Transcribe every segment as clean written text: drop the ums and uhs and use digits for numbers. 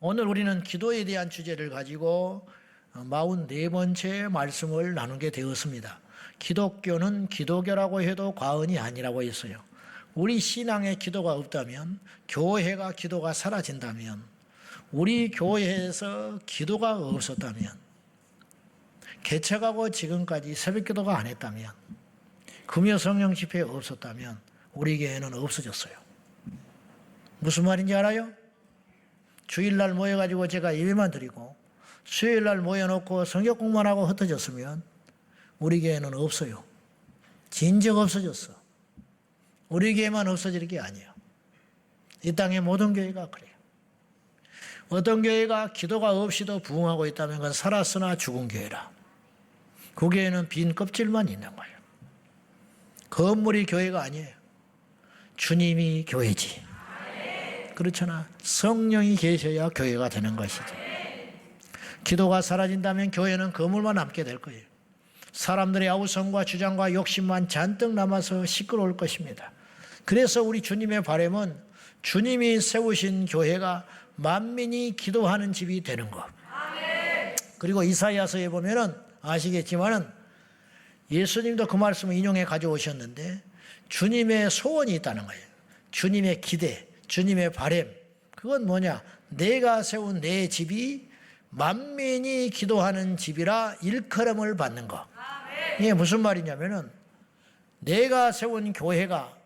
오늘 우리는 기도에 대한 주제를 가지고 44번째 말씀을 나누게 되었습니다. 기독교는 기도교라고 해도 과언이 아니라고 했어요. 우리 신앙에 기도가 없다면, 교회가 기도가 사라진다면, 우리 교회에서 기도가 없었다면, 개척하고 지금까지 새벽기도가 안 했다면, 금요 성령 집회 없었다면 우리 교회는 없어졌어요. 무슨 말인지 알아요? 주일날 모여가지고 제가 예배만 드리고 수요일날 모여놓고 성경 공부만 하고 흩어졌으면 우리 교회는 없어요. 진정 없어졌어. 우리 교회만 없어질 게 아니에요. 이 땅의 모든 교회가 그래요. 어떤 교회가 기도가 없이도 부흥하고 있다면 그건 살았으나 죽은 교회라. 그 교회는 빈 껍질만 있는 거예요. 건물이 교회가 아니에요. 주님이 교회지. 그렇잖아. 성령이 계셔야 교회가 되는 것이죠. 기도가 사라진다면 교회는 건물만 남게 될 거예요. 사람들의 아우성과 주장과 욕심만 잔뜩 남아서 시끄러울 것입니다. 그래서 우리 주님의 바람은 주님이 세우신 교회가 만민이 기도하는 집이 되는 것. 그리고 이사야서에 보면은 아시겠지만은 예수님도 그 말씀을 인용해 가져오셨는데 주님의 소원이 있다는 거예요. 주님의 기대, 주님의 바람. 그건 뭐냐? 내가 세운 내 집이 만민이 기도하는 집이라 일컬음을 받는 거. 이게 무슨 말이냐면은 내가 세운 교회가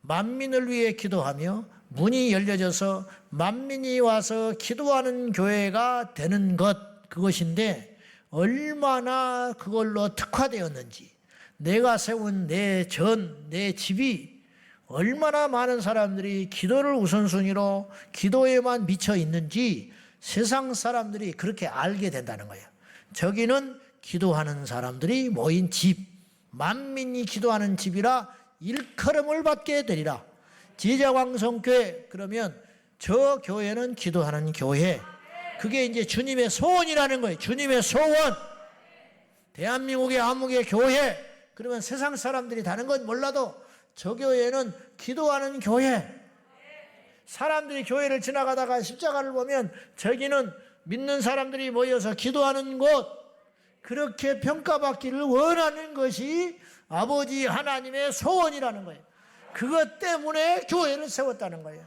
만민을 위해 기도하며 문이 열려져서 만민이 와서 기도하는 교회가 되는 것, 그것인데 얼마나 그걸로 특화되었는지, 내가 세운 내 집이 얼마나 많은 사람들이 기도를 우선순위로 기도에만 미쳐 있는지 세상 사람들이 그렇게 알게 된다는 거예요. 저기는 기도하는 사람들이 모인 집, 만민이 기도하는 집이라 일컬음을 받게 되리라. 제자왕성교회, 그러면 저 교회는 기도하는 교회. 그게 이제 주님의 소원이라는 거예요. 주님의 소원. 대한민국의 암흑의 교회. 그러면 세상 사람들이 다른 건 몰라도 저 교회는 기도하는 교회. 사람들이 교회를 지나가다가 십자가를 보면 저기는 믿는 사람들이 모여서 기도하는 곳, 그렇게 평가받기를 원하는 것이 아버지 하나님의 소원이라는 거예요. 그것 때문에 교회를 세웠다는 거예요.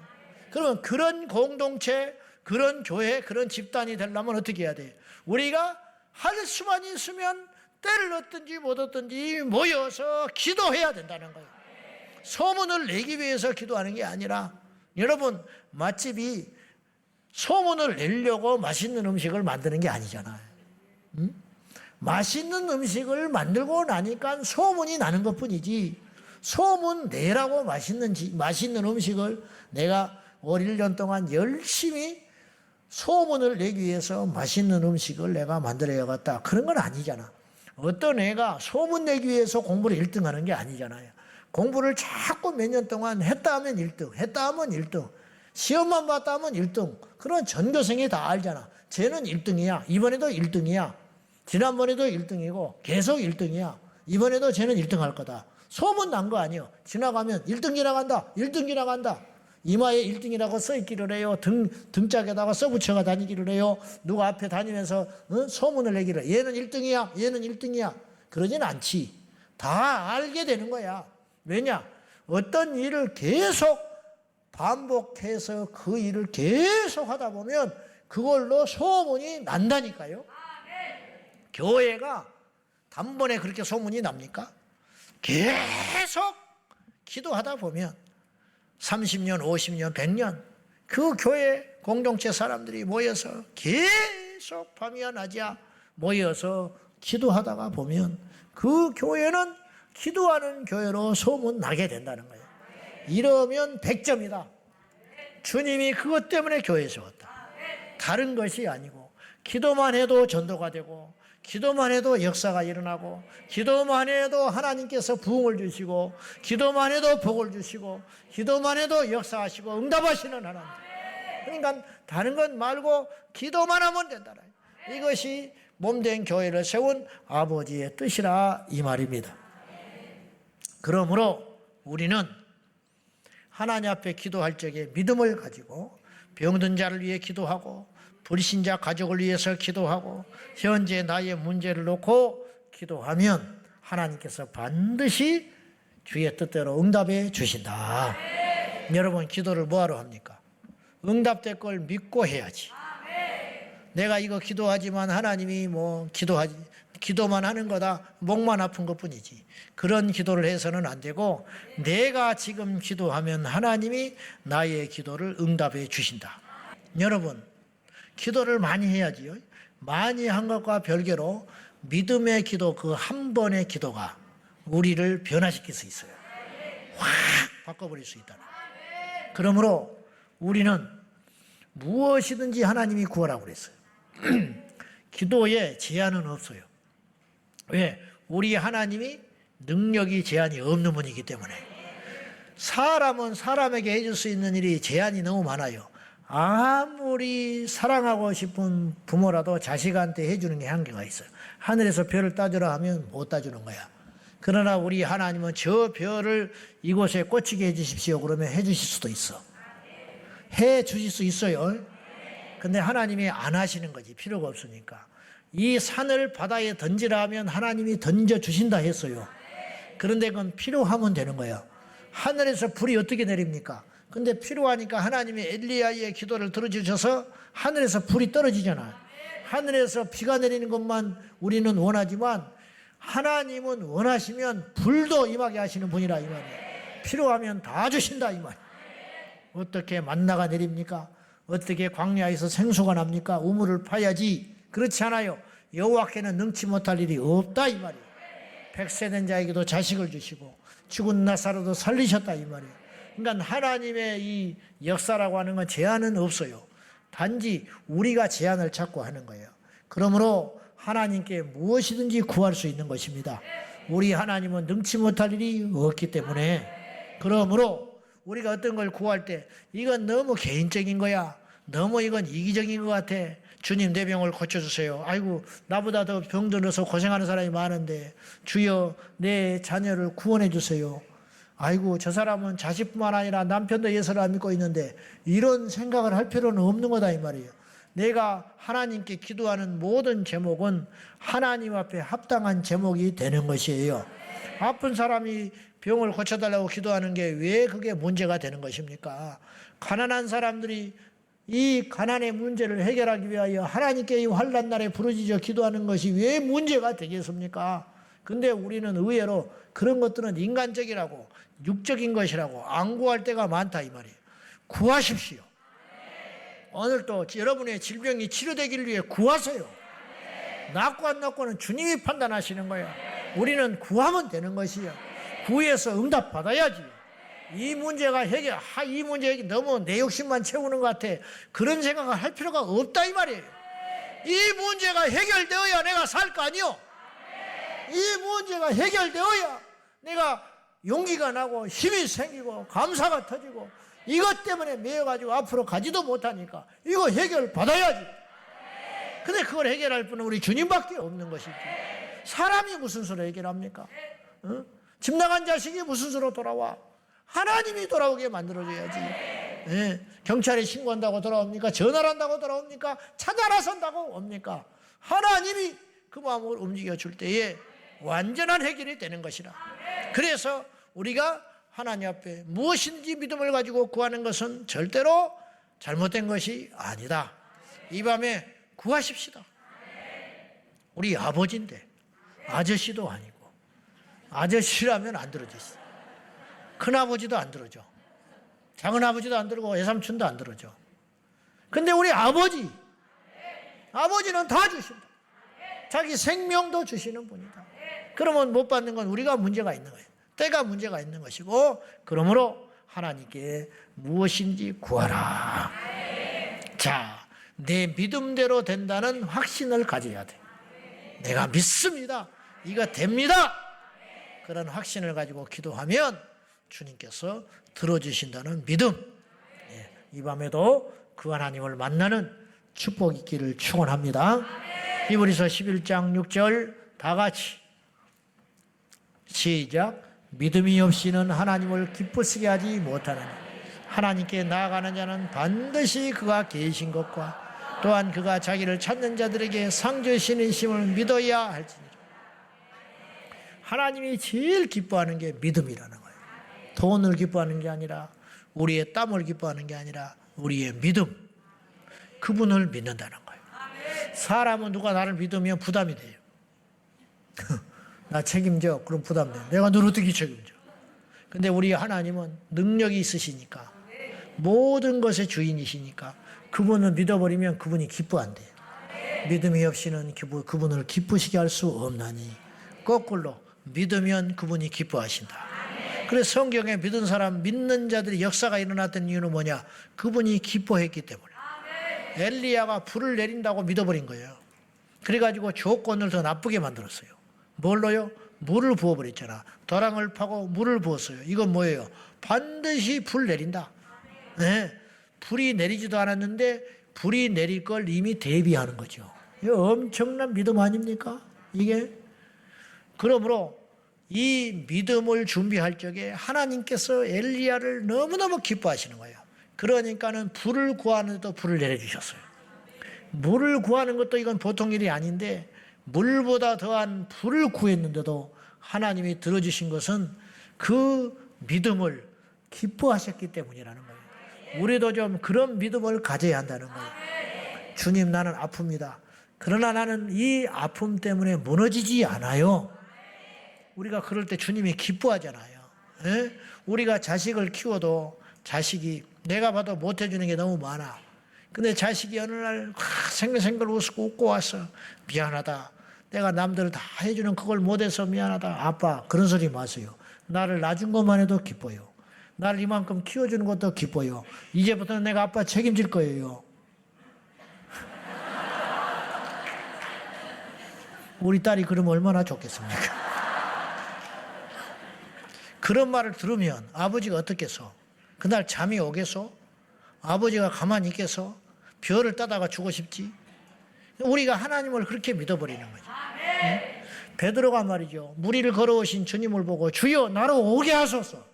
그러면 그런 공동체, 그런 교회, 그런 집단이 되려면 어떻게 해야 돼요? 우리가 할 수만 있으면 때를 얻든지 못 얻든지 모여서 기도해야 된다는 거예요. 소문을 내기 위해서 기도하는 게 아니라, 여러분, 맛집이 소문을 내려고 맛있는 음식을 만드는 게 아니잖아요. 맛있는 음식을 만들고 나니까 소문이 나는 것 뿐이지, 소문 내라고 맛있는 음식을 내가 올 1년 동안 열심히 소문을 내기 위해서 맛있는 음식을 내가 만들어야겠다, 그런 건 아니잖아. 어떤 애가 소문 내기 위해서 공부를 1등 하는 게 아니잖아요. 공부를 자꾸 몇 년 동안 했다 하면 1등, 했다 하면 1등, 시험만 봤다 하면 1등. 그런 전교생이 다 알잖아. 쟤는 1등이야. 이번에도 1등이야. 지난번에도 1등이고 계속 1등이야. 이번에도 쟤는 1등 할 거다. 소문 난 거 아니에요. 지나가면 1등 지나간다. 1등 지나간다. 이마에 1등이라고 써있기를 해요. 등짝에다가 써붙여가 다니기를 해요. 누가 앞에 다니면서 소문을 내기를 해. 얘는 1등이야. 얘는 1등이야. 그러진 않지. 다 알게 되는 거야. 왜냐? 어떤 일을 계속 반복해서 그 일을 계속 하다 보면 그걸로 소문이 난다니까요. 교회가 단번에 그렇게 소문이 납니까? 계속 기도하다 보면 30년, 50년, 100년 그 교회 공동체 사람들이 모여서 계속 밤이야 낮이야 모여서 기도하다가 보면 그 교회는 기도하는 교회로 소문나게 된다는 거예요. 이러면 100점이다. 주님이 그것 때문에 교회에 세웠다. 다른 것이 아니고, 기도만 해도 전도가 되고, 기도만 해도 역사가 일어나고, 기도만 해도 하나님께서 부흥을 주시고, 기도만 해도 복을 주시고, 기도만 해도 역사하시고 응답하시는 하나님. 그러니까 다른 것 말고 기도만 하면 된다. 이것이 몸된 교회를 세운 아버지의 뜻이라 이 말입니다. 그러므로 우리는 하나님 앞에 기도할 적에 믿음을 가지고 병든 자를 위해 기도하고 불신자 가족을 위해서 기도하고 현재 나의 문제를 놓고 기도하면 하나님께서 반드시 주의 뜻대로 응답해 주신다. 여러분, 기도를 뭐하러 합니까? 응답될 걸 믿고 해야지. 내가 이거 기도하지만 하나님이 기도만 하는 거다, 목만 아픈 것뿐이지. 그런 기도를 해서는 안 되고 내가 지금 기도하면 하나님이 나의 기도를 응답해 주신다. 여러분, 기도를 많이 해야지요. 많이 한 것과 별개로 믿음의 기도, 그 한 번의 기도가 우리를 변화시킬 수 있어요. 확 바꿔버릴 수 있다. 그러므로 우리는 무엇이든지 하나님이 구하라고 그랬어요. 기도에 제한은 없어요. 왜? 우리 하나님이 능력이 제한이 없는 분이기 때문에. 사람은 사람에게 해줄 수 있는 일이 제한이 너무 많아요. 아무리 사랑하고 싶은 부모라도 자식한테 해주는 게 한계가 있어요. 하늘에서 별을 따주라 하면 못 따주는 거야. 그러나 우리 하나님은 저 별을 이곳에 꽂히게 해주십시오 그러면 해주실 수도 있어. 해주실 수 있어요. 근데 하나님이 안 하시는 거지. 필요가 없으니까. 이 산을 바다에 던지라 하면 하나님이 던져주신다 했어요. 그런데 그건 필요하면 되는 거예요. 하늘에서 불이 어떻게 내립니까? 근데 필요하니까 하나님이 엘리야의 기도를 들어주셔서 하늘에서 불이 떨어지잖아요. 하늘에서 비가 내리는 것만 우리는 원하지만 하나님은 원하시면 불도 임하게 하시는 분이라 이 말이에요. 필요하면 다 주신다 이 말이에요. 어떻게 만나가 내립니까? 어떻게 광야에서 생수가 납니까? 우물을 파야지. 그렇지 않아요. 여호와께는 능치 못할 일이 없다 이 말이에요. 백세된 자에게도 자식을 주시고 죽은 나사로도 살리셨다 이 말이에요. 그러니까 하나님의 이 역사라고 하는 건 제한은 없어요. 단지 우리가 제한을 찾고 하는 거예요. 그러므로 하나님께 무엇이든지 구할 수 있는 것입니다. 우리 하나님은 능치 못할 일이 없기 때문에. 그러므로 우리가 어떤 걸 구할 때 이건 너무 개인적인 거야. 너무 이건 이기적인 것 같아. 주님 내 병을 고쳐주세요. 아이고 나보다 더 병들어서 고생하는 사람이 많은데 주여 내 자녀를 구원해 주세요. 아이고 저 사람은 자식뿐만 아니라 남편도 예수를 안 믿고 있는데 이런 생각을 할 필요는 없는 거다 이 말이에요. 내가 하나님께 기도하는 모든 제목은 하나님 앞에 합당한 제목이 되는 것이에요. 아픈 사람이 병을 고쳐달라고 기도하는 게 왜 그게 문제가 되는 것입니까? 가난한 사람들이 이 가난의 문제를 해결하기 위하여 하나님께 이 환난 날에 부르짖어 기도하는 것이 왜 문제가 되겠습니까? 근데 우리는 의외로 그런 것들은 인간적이라고 육적인 것이라고 안 구할 때가 많다 이 말이에요. 구하십시오. 오늘도 여러분의 질병이 치료되기를 위해 구하세요. 낫고 안 낫고는 주님이 판단하시는 거예요. 우리는 구하면 되는 것이에요. 구해서 응답 받아야지. 이 문제가 이 문제 너무 내 욕심만 채우는 것 같아. 그런 생각을 할 필요가 없다 이 말이에요. 이 문제가 해결되어야 내가 살 거 아니요. 이 문제가 해결되어야 내가 용기가 나고 힘이 생기고 감사가 터지고 이것 때문에 매여가지고 앞으로 가지도 못하니까 이거 해결 받아야지. 근데 그걸 해결할 분은 우리 주님밖에 없는 것이지. 사람이 무슨 수로 해결합니까? 어? 집 나간 자식이 무슨 수로 돌아와? 하나님이 돌아오게 만들어줘야지. 네. 경찰에 신고한다고 돌아옵니까? 전화를 한다고 돌아옵니까? 찾아 나선다고 옵니까? 하나님이 그 마음을 움직여줄 때에 완전한 해결이 되는 것이라. 그래서 우리가 하나님 앞에 무엇인지 믿음을 가지고 구하는 것은 절대로 잘못된 것이 아니다. 이 밤에 구하십시다. 우리 아버지인데 아저씨도 아니고 아저씨라면 안 들어주시죠. 큰아버지도 안 들어줘. 작은아버지도 안 들고 외삼촌도 안 들어줘. 근데 우리 아버지는 다 주신다. 자기 생명도 주시는 분이다. 그러면 못 받는 건 우리가 문제가 있는 거예요. 때가 문제가 있는 것이고, 그러므로 하나님께 무엇인지 구하라. 자, 내 믿음대로 된다는 확신을 가져야 돼. 내가 믿습니다. 이거 됩니다. 그런 확신을 가지고 기도하면 주님께서 들어주신다는 믿음. 이 밤에도 그 하나님을 만나는 축복이 있기를 축원합니다. 히브리서 11장 6절 다 같이 시작. 믿음이 없이는 하나님을 기쁘시게 하지 못하느니 하나님께 나아가는 자는 반드시 그가 계신 것과 또한 그가 자기를 찾는 자들에게 상 주시는 심을 믿어야 할지니라. 하나님이 제일 기뻐하는 게 믿음이라는 거예요. 돈을 기뻐하는 게 아니라, 우리의 땀을 기뻐하는 게 아니라 우리의 믿음, 그분을 믿는다는 거예요. 사람은 누가 나를 믿으면 부담이 돼요. 나 책임져. 그럼 부담돼. 내가 너를 어떻게 책임져? 근데 우리 하나님은 능력이 있으시니까, 모든 것의 주인이시니까 그분을 믿어버리면 그분이 기뻐한대요. 믿음이 없이는 그분을 기쁘시게 할 수 없나니 거꾸로 믿으면 그분이 기뻐하신다. 그래서 성경에 믿은 사람, 믿는 자들이 역사가 일어났던 이유는 뭐냐? 그분이 기뻐했기 때문에. 엘리야가 불을 내린다고 믿어버린 거예요. 그래가지고 조건을 더 나쁘게 만들었어요. 뭘로요? 물을 부어버렸잖아. 도랑을 파고 물을 부었어요. 이건 뭐예요? 반드시 불 내린다. 네. 불이 내리지도 않았는데 불이 내릴 걸 이미 대비하는 거죠. 이거 엄청난 믿음 아닙니까? 이게. 그러므로 이 믿음을 준비할 적에 하나님께서 엘리야를 너무너무 기뻐하시는 거예요. 그러니까는 불을 구하는데도 불을 내려주셨어요. 물을 구하는 것도 이건 보통 일이 아닌데 물보다 더한 불을 구했는데도 하나님이 들어주신 것은 그 믿음을 기뻐하셨기 때문이라는 거예요. 우리도 좀 그런 믿음을 가져야 한다는 거예요. 주님, 나는 아픕니다. 그러나 나는 이 아픔 때문에 무너지지 않아요. 우리가 그럴 때 주님이 기뻐하잖아요. 에? 우리가 자식을 키워도 자식이 내가 봐도 못해주는 게 너무 많아. 근데 자식이 어느 날 생글생글 웃고 왔어. 미안하다. 내가 남들 다 해주는 그걸 못해서 미안하다. 아빠, 그런 소리 마세요. 나를 낳아준 것만 해도 기뻐요. 나를 이만큼 키워주는 것도 기뻐요. 이제부터는 내가 아빠 책임질 거예요. 우리 딸이 그러면 얼마나 좋겠습니까? 그런 말을 들으면 아버지가 어떻겠어? 그날 잠이 오겠어? 아버지가 가만히 있겠어? 별을 따다가 주고 싶지? 우리가 하나님을 그렇게 믿어버리는 거죠. 응? 베드로가 말이죠. 물 위를 걸어오신 주님을 보고 주여 나로 오게 하소서.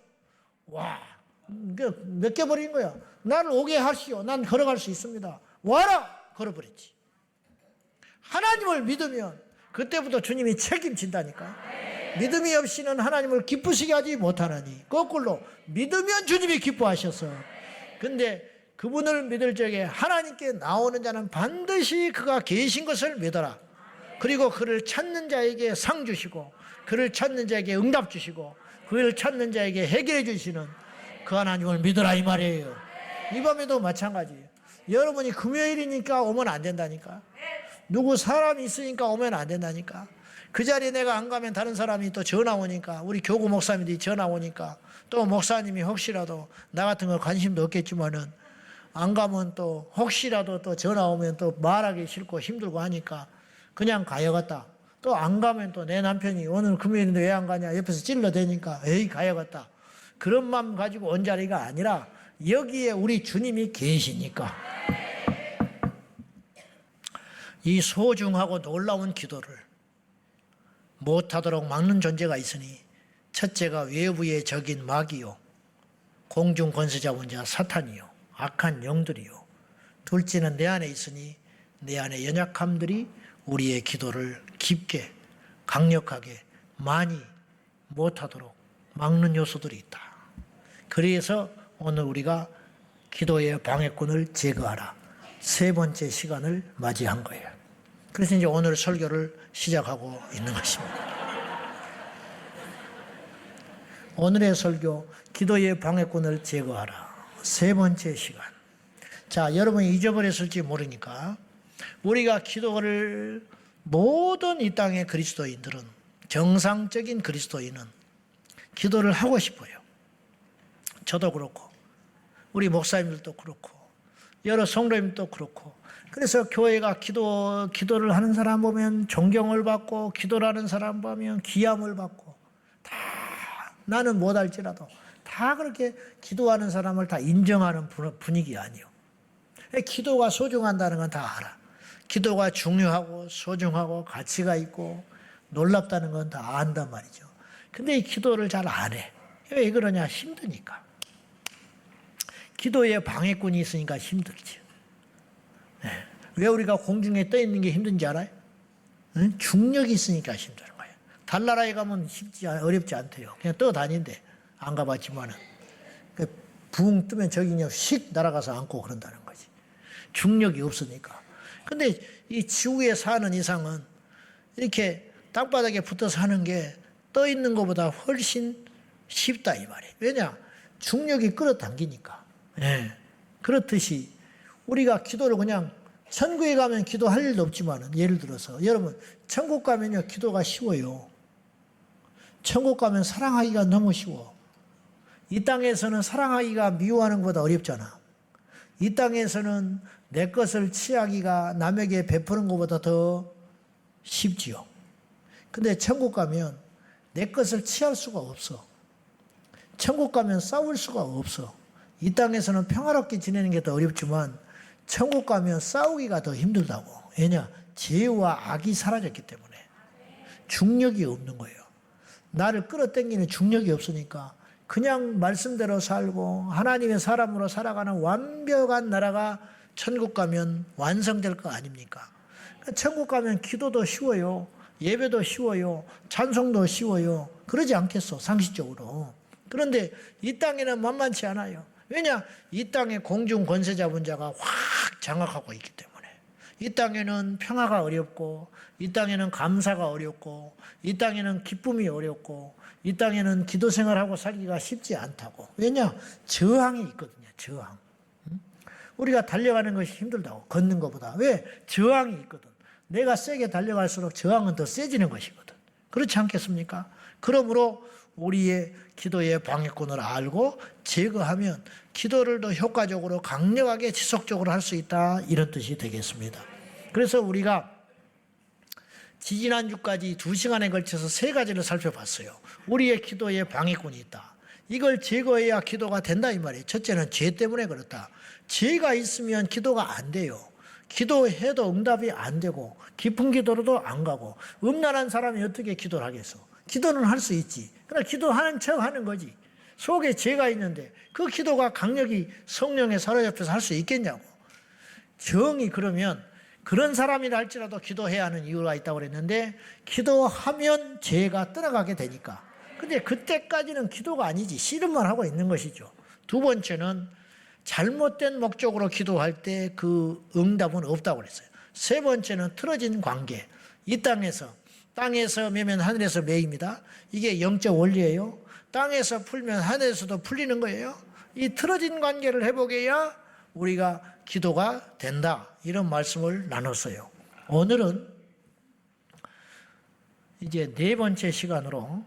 와, 맡겨버린 거야. 나를 오게 하시오. 난 걸어갈 수 있습니다. 와라! 걸어버렸지. 하나님을 믿으면 그때부터 주님이 책임진다니까. 믿음이 없이는 하나님을 기쁘시게 하지 못하나니 거꾸로 믿으면 주님이 기뻐하셔서. 근데 그분을 믿을 적에 하나님께 나오는 자는 반드시 그가 계신 것을 믿어라. 그리고 그를 찾는 자에게 상 주시고 그를 찾는 자에게 응답 주시고 그를 찾는 자에게 해결해 주시는 그 하나님을 믿어라 이 말이에요. 이 밤에도 마찬가지예요. 여러분이 금요일이니까 오면 안 된다니까. 누구 사람이 있으니까 오면 안 된다니까. 그 자리에 내가 안 가면 다른 사람이 또 전화 오니까, 우리 교구 목사님들이 전화 오니까, 또 목사님이 혹시라도 나 같은 거 관심도 없겠지만은 안 가면 또 혹시라도 또 전화 오면 또 말하기 싫고 힘들고 하니까 그냥 가야겠다. 또 안 가면 또 내 남편이 오늘 금요일인데 왜 안 가냐 옆에서 찔러대니까 에이 가야겠다. 그런 마음 가지고 온 자리가 아니라 여기에 우리 주님이 계시니까 이 소중하고 놀라운 기도를 못하도록 막는 존재가 있으니 첫째가 외부의 적인 마귀요, 공중 권세자원자 사탄이요, 악한 영들이요. 둘째는 내 안에 있으니 내 안에 연약함들이 우리의 기도를 깊게 강력하게 많이 못하도록 막는 요소들이 있다. 그래서 오늘 우리가 기도의 방해꾼을 제거하라, 세 번째 시간을 맞이한 거예요. 그래서 이제 오늘 설교를 시작하고 있는 것입니다. 오늘의 설교, 기도의 방해꾼을 제거하라, 세 번째 시간. 자, 여러분이 잊어버렸을지 모르니까 우리가 기도를, 모든 이 땅의 그리스도인들은, 정상적인 그리스도인은 기도를 하고 싶어요. 저도 그렇고 우리 목사님들도 그렇고 여러 성도님도 그렇고. 그래서 교회가 기도를 하는 사람 보면 존경을 받고, 기도를 하는 사람 보면 기함을 받고, 다 나는 못할지라도 다 그렇게 기도하는 사람을 다 인정하는 분위기 아니에요. 기도가 소중한다는 건 다 알아. 기도가 중요하고 소중하고 가치가 있고 놀랍다는 건 다 안단 말이죠. 근데 이 기도를 잘 안 해. 왜 그러냐? 힘드니까. 기도에 방해꾼이 있으니까 힘들지. 왜 우리가 공중에 떠 있는 게 힘든지 알아요? 중력이 있으니까 힘든 거예요. 달나라에 가면 어렵지 않대요. 그냥 떠다닌대. 안 가봤지만은. 붕 뜨면 저기 그냥 휙 날아가서 앉고 그런다는 거지. 중력이 없으니까. 근데 이 지구에 사는 이상은 이렇게 땅바닥에 붙어 사는 게 떠 있는 것보다 훨씬 쉽다 이 말이에요. 왜냐? 중력이 끌어당기니까. 그렇듯이 우리가 기도를 그냥 천국에 가면 기도할 일도 없지만은 예를 들어서 여러분 천국 가면요 기도가 쉬워요. 천국 가면 사랑하기가 너무 쉬워. 이 땅에서는 사랑하기가 미워하는 것보다 어렵잖아. 이 땅에서는 내 것을 취하기가 남에게 베푸는 것보다 더 쉽지요. 근데 천국 가면 내 것을 취할 수가 없어. 천국 가면 싸울 수가 없어. 이 땅에서는 평화롭게 지내는 게 더 어렵지만 천국 가면 싸우기가 더 힘들다고. 왜냐? 죄와 악이 사라졌기 때문에. 중력이 없는 거예요. 나를 끌어당기는 중력이 없으니까 그냥 말씀대로 살고 하나님의 사람으로 살아가는 완벽한 나라가 천국 가면 완성될 거 아닙니까? 천국 가면 기도도 쉬워요. 예배도 쉬워요. 찬송도 쉬워요. 그러지 않겠어, 상식적으로. 그런데 이 땅에는 만만치 않아요. 왜냐? 이 땅에 공중 권세 잡은 자가 확 장악하고 있기 때문에. 이 땅에는 평화가 어렵고, 이 땅에는 감사가 어렵고, 이 땅에는 기쁨이 어렵고, 이 땅에는 기도 생활하고 살기가 쉽지 않다고. 왜냐? 저항이 있거든요, 저항. 우리가 달려가는 것이 힘들다고, 걷는 것보다. 왜? 저항이 있거든. 내가 세게 달려갈수록 저항은 더 세지는 것이거든. 그렇지 않겠습니까? 그러므로 우리의 기도의 방해꾼을 알고 제거하면 기도를 더 효과적으로 강력하게 지속적으로 할 수 있다, 이런 뜻이 되겠습니다. 그래서 우리가 지지난주까지 2시간에 걸쳐서 3가지를 살펴봤어요. 우리의 기도에 방해꾼이 있다. 이걸 제거해야 기도가 된다 이 말이에요. 첫째는 죄 때문에 그렇다. 죄가 있으면 기도가 안 돼요. 기도해도 응답이 안 되고 깊은 기도로도 안 가고 음란한 사람이 어떻게 기도를 하겠어. 기도는 할 수 있지. 그러나 기도하는 척 하는 거지. 속에 죄가 있는데 그 기도가 강력히 성령에 사로잡혀서 할 수 있겠냐고. 정이 그러면 그런 사람이라 할지라도 기도해야 하는 이유가 있다고 그랬는데 기도하면 죄가 떠나가게 되니까. 근데 그때까지는 기도가 아니지. 씨름만 하고 있는 것이죠. 두 번째는 잘못된 목적으로 기도할 때 그 응답은 없다고 그랬어요. 세 번째는 틀어진 관계. 이 땅에서 매면 하늘에서 매입니다. 이게 영적 원리예요. 땅에서 풀면 하늘에서도 풀리는 거예요. 이 틀어진 관계를 회복해야 우리가 기도가 된다, 이런 말씀을 나눴어요. 오늘은 이제 4번째 시간으로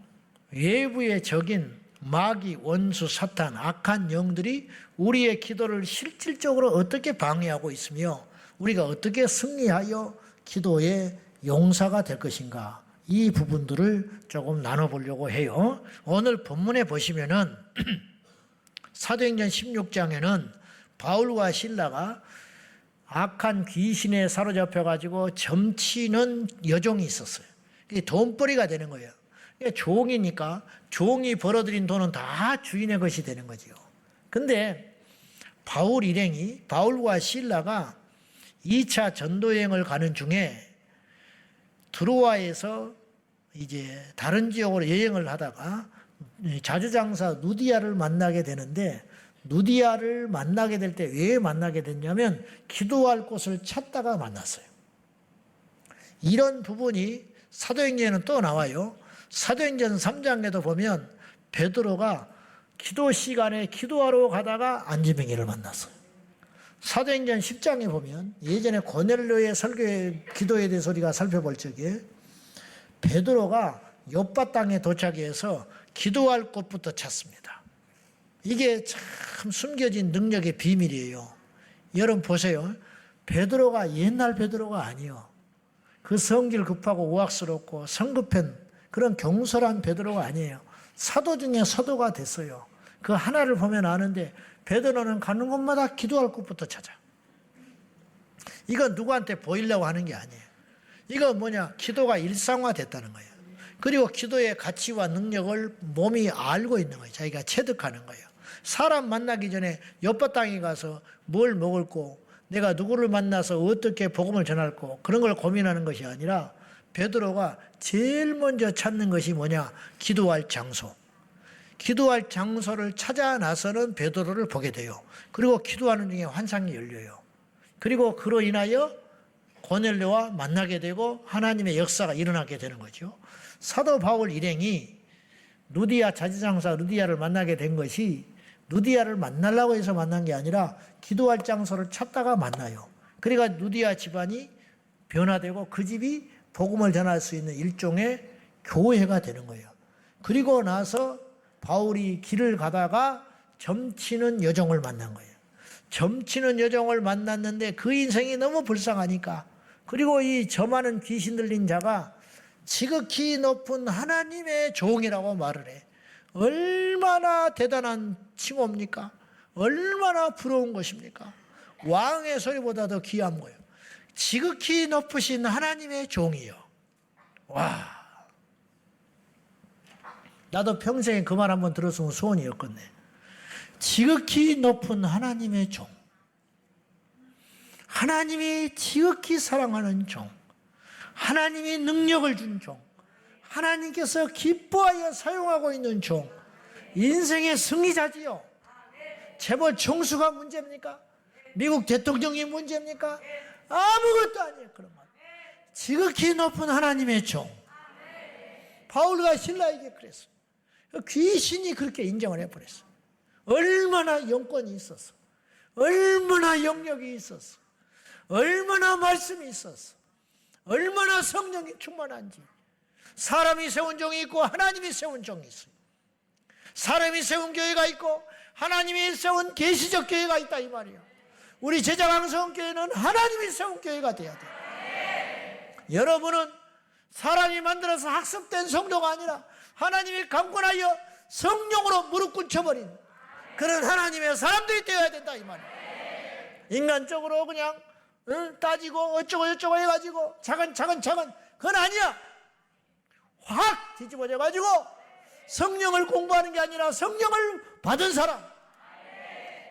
외부의 적인 마귀, 원수, 사탄, 악한 영들이 우리의 기도를 실질적으로 어떻게 방해하고 있으며 우리가 어떻게 승리하여 기도의 용사가 될 것인가, 이 부분들을 조금 나눠보려고 해요. 오늘 본문에 보시면은 사도행전 16장에는 바울과 실라가 악한 귀신에 사로잡혀가지고 점치는 여종이 있었어요. 이게 돈벌이가 되는 거예요. 종이니까 종이 벌어들인 돈은 다 주인의 것이 되는 거지요. 근데 바울 일행이, 바울과 실라가 2차 전도여행을 가는 중에 드로아에서 이제 다른 지역으로 여행을 하다가 자주장사 누디아를 만나게 되는데, 누디아를 만나게 될 때 왜 만나게 됐냐면 기도할 곳을 찾다가 만났어요. 이런 부분이 사도행전에는 또 나와요. 사도행전 3장에도 보면 베드로가 기도 시간에 기도하러 가다가 안지뱅이를 만났어요. 사도행전 10장에 보면 예전에 고넬료의 설교의 기도에 대해서 우리가 살펴볼 적에 베드로가 욥바 땅에 도착해서 기도할 곳부터 찾습니다. 이게 참 숨겨진 능력의 비밀이에요. 여러분 보세요. 베드로가 옛날 베드로가 아니에요. 그 성질 급하고 우악스럽고 성급한 그런 경솔한 베드로가 아니에요. 사도 중에 사도가 됐어요. 그 하나를 보면 아는데 베드로는 가는 곳마다 기도할 곳부터 찾아. 이건 누구한테 보이려고 하는 게 아니에요. 이건 뭐냐? 기도가 일상화됐다는 거예요. 그리고 기도의 가치와 능력을 몸이 알고 있는 거예요. 자기가 체득하는 거예요. 사람 만나기 전에 옆바탕에 가서 뭘 먹을고 내가 누구를 만나서 어떻게 복음을 전할고 그런 걸 고민하는 것이 아니라 베드로가 제일 먼저 찾는 것이 뭐냐? 기도할 장소. 기도할 장소를 찾아 나서는 베드로를 보게 돼요. 그리고 기도하는 중에 환상이 열려요. 그리고 그로 인하여 고넬료와 만나게 되고 하나님의 역사가 일어나게 되는 거죠. 사도 바울 일행이 루디아 자지장사 루디아를 만나게 된 것이 루디아를 만나려고 해서 만난 게 아니라 기도할 장소를 찾다가 만나요. 그러니까 루디아 집안이 변화되고 그 집이 복음을 전할 수 있는 일종의 교회가 되는 거예요. 그리고 나서 바울이 길을 가다가 점치는 여종을 만난 거예요. 점치는 여종을 만났는데 그 인생이 너무 불쌍하니까, 그리고 이 점하는 귀신 들린 자가 지극히 높은 하나님의 종이라고 말을 해. 얼마나 대단한 칭호입니까? 얼마나 부러운 것입니까? 왕의 소리보다 더 귀한 거예요. 지극히 높으신 하나님의 종이요. 와, 나도 평생에 그 말 한번 들었으면 소원이었겠네. 지극히 높은 하나님의 종, 하나님이 지극히 사랑하는 종, 하나님이 능력을 준 종, 하나님께서 기뻐하여 사용하고 있는 종, 인생의 승리자지요. 재벌 총수가 문제입니까? 미국 대통령이 문제입니까? 아무것도 아니에요. 그런 말. 지극히 높은 하나님의 종. 바울과 실라에게 그랬어요. 귀신이 그렇게 인정을 해버렸어. 얼마나 영권이 있었어. 얼마나 영역이 있었어. 얼마나 말씀이 있었어. 얼마나 성령이 충만한지. 사람이 세운 종이 있고 하나님이 세운 종이 있어요. 사람이 세운 교회가 있고 하나님이 세운 계시적 교회가 있다 이 말이에요. 우리 제자강성교회는 하나님이 세운 교회가 돼야 돼요. 여러분은 사람이 만들어서 학습된 성도가 아니라 하나님이 강권하여 성령으로 무릎 꿇혀버린 그런 하나님의 사람들이 되어야 된다 이 말이에요. 인간적으로 그냥 따지고 어쩌고 저쩌고 해가지고 차근차근 그건 아니야. 확 뒤집어져가지고 성령을 공부하는 게 아니라 성령을 받은 사람,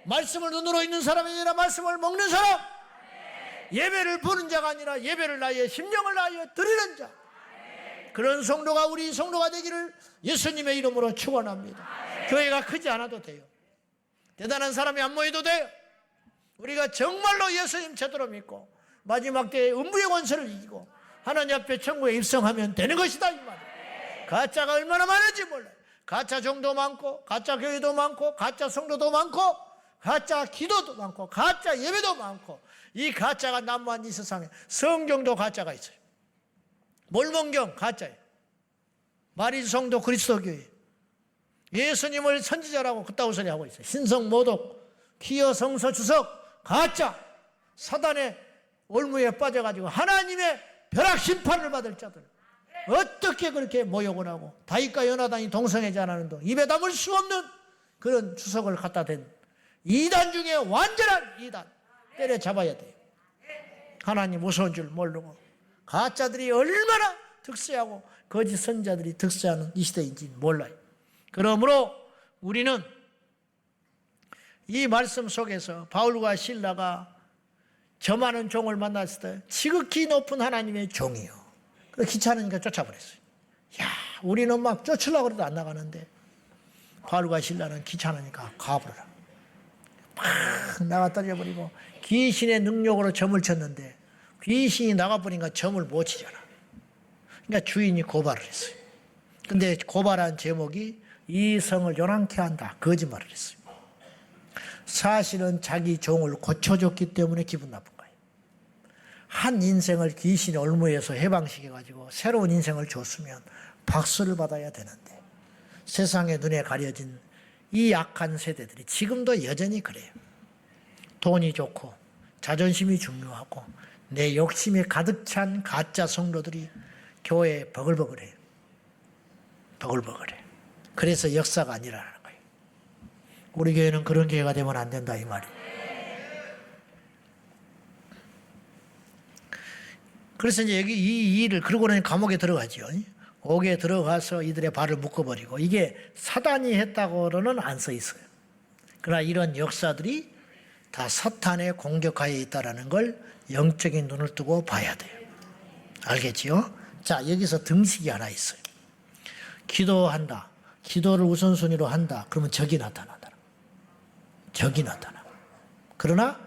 말씀을 눈으로 있는 사람이 아니라 말씀을 먹는 사람, 예배를 보는 자가 아니라 예배를 나의 심령을 나의 드리는 자, 그런 성도가 우리 성도가 되기를 예수님의 이름으로 축원합니다. 교회가 크지 않아도 돼요. 대단한 사람이 안 모여도 돼요. 우리가 정말로 예수님 제대로 믿고 마지막 때에 음부의 권세를 이기고 하나님 앞에 천국에 입성하면 되는 것이다 이 말이에요. 가짜가 얼마나 많은지 몰라요. 가짜 종도 많고 가짜 교회도 많고 가짜 성도도 많고 가짜 기도도 많고 가짜 예배도 많고, 이 가짜가 난무한 이 세상에 성경도 가짜가 있어요. 몰몬경 가짜예요. 마리성도 그리스도교회, 예수님을 선지자라고 그따위 소리 하고 있어요. 신성모독, 기여 성서 주석 가짜, 사단의 올무에 빠져가지고 하나님의 벼락 심판을 받을 자들, 어떻게 그렇게 모욕을 하고 다윗과 요나단이 동성애자 하는도 입에 담을 수 없는 그런 주석을 갖다 댄 이단 중에 완전한 이단 때려잡아야 돼요. 하나님 무서운 줄 모르고 가짜들이 얼마나 득세하고 거짓 선자들이 득세하는 이 시대인지 몰라요. 그러므로 우리는 이 말씀 속에서 바울과 실라가 점하는 종을 만났을 때 지극히 높은 하나님의 종이요. 그래서 귀찮으니까 쫓아버렸어요. 야, 우리는 막 쫓으려고 해도 안 나가는데 바울과 실라는 귀찮으니까 가버려라. 막 나가 떨어져버리고 귀신의 능력으로 점을 쳤는데 귀신이 나가버리니까 점을 못 치잖아. 그러니까 주인이 고발을 했어요. 근데 고발한 제목이 이 성을 요란케 한다, 거짓말을 했어요. 사실은 자기 종을 고쳐줬기 때문에 기분 나쁜 거예요. 한 인생을 귀신의 올무에서 해방시켜가지고 새로운 인생을 줬으면 박수를 받아야 되는데 세상의 눈에 가려진 이 약한 세대들이 지금도 여전히 그래요. 돈이 좋고 자존심이 중요하고 내 욕심이 가득 찬 가짜 성도들이 교회에 버글버글해요. 버글버글해. 그래서 역사가 안 일어나는 거예요. 우리 교회는 그런 교회가 되면 안 된다 이 말이에요. 그래서 이제 여기 이 일을 그러고는 감옥에 들어가죠. 옥에 들어가서 이들의 발을 묶어버리고, 이게 사단이 했다고는 안 써 있어요. 그러나 이런 역사들이 다 사탄의 공격하에 있다는 걸 영적인 눈을 뜨고 봐야 돼요. 알겠지요? 자, 여기서 등식이 하나 있어요. 기도한다. 기도를 우선순위로 한다. 그러면 적이 나타난다. 적이 나타나. 그러나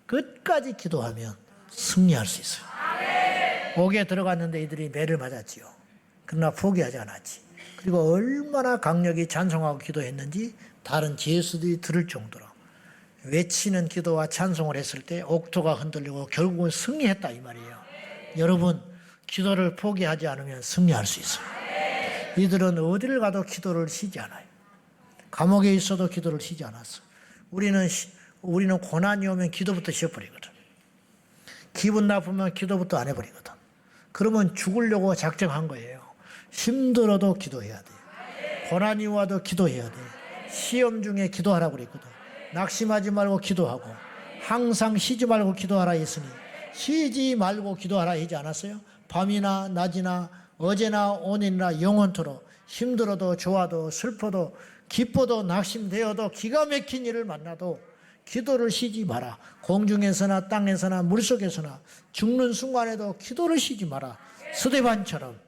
끝까지 기도하면 승리할 수 있어요. 옥에 들어갔는데 이들이 매를 맞았지요. 그러나 포기하지 않았지. 그리고 얼마나 강력히 찬송하고 기도했는지 다른 제수들이 들을 정도로 외치는 기도와 찬송을 했을 때 옥토가 흔들리고 결국은 승리했다 이 말이에요. 여러분, 기도를 포기하지 않으면 승리할 수 있어요. 이들은 어디를 가도 기도를 쉬지 않아요. 감옥에 있어도 기도를 쉬지 않았어. 우리는 고난이 오면 기도부터 쉬어버리거든. 기분 나쁘면 기도부터 안 해버리거든. 그러면 죽으려고 작정한 거예요. 힘들어도 기도해야 돼. 고난이 와도 기도해야 돼. 시험 중에 기도하라고 그랬거든. 낙심하지 말고 기도하고 항상 쉬지 말고 기도하라 했으니 쉬지 말고 기도하라 하지 않았어요? 밤이나 낮이나 어제나 오늘이나 영원토록 힘들어도 좋아도 슬퍼도 기뻐도 낙심되어도 기가 막힌 일을 만나도 기도를 쉬지 마라. 공중에서나 땅에서나 물속에서나 죽는 순간에도 기도를 쉬지 마라. 스데반처럼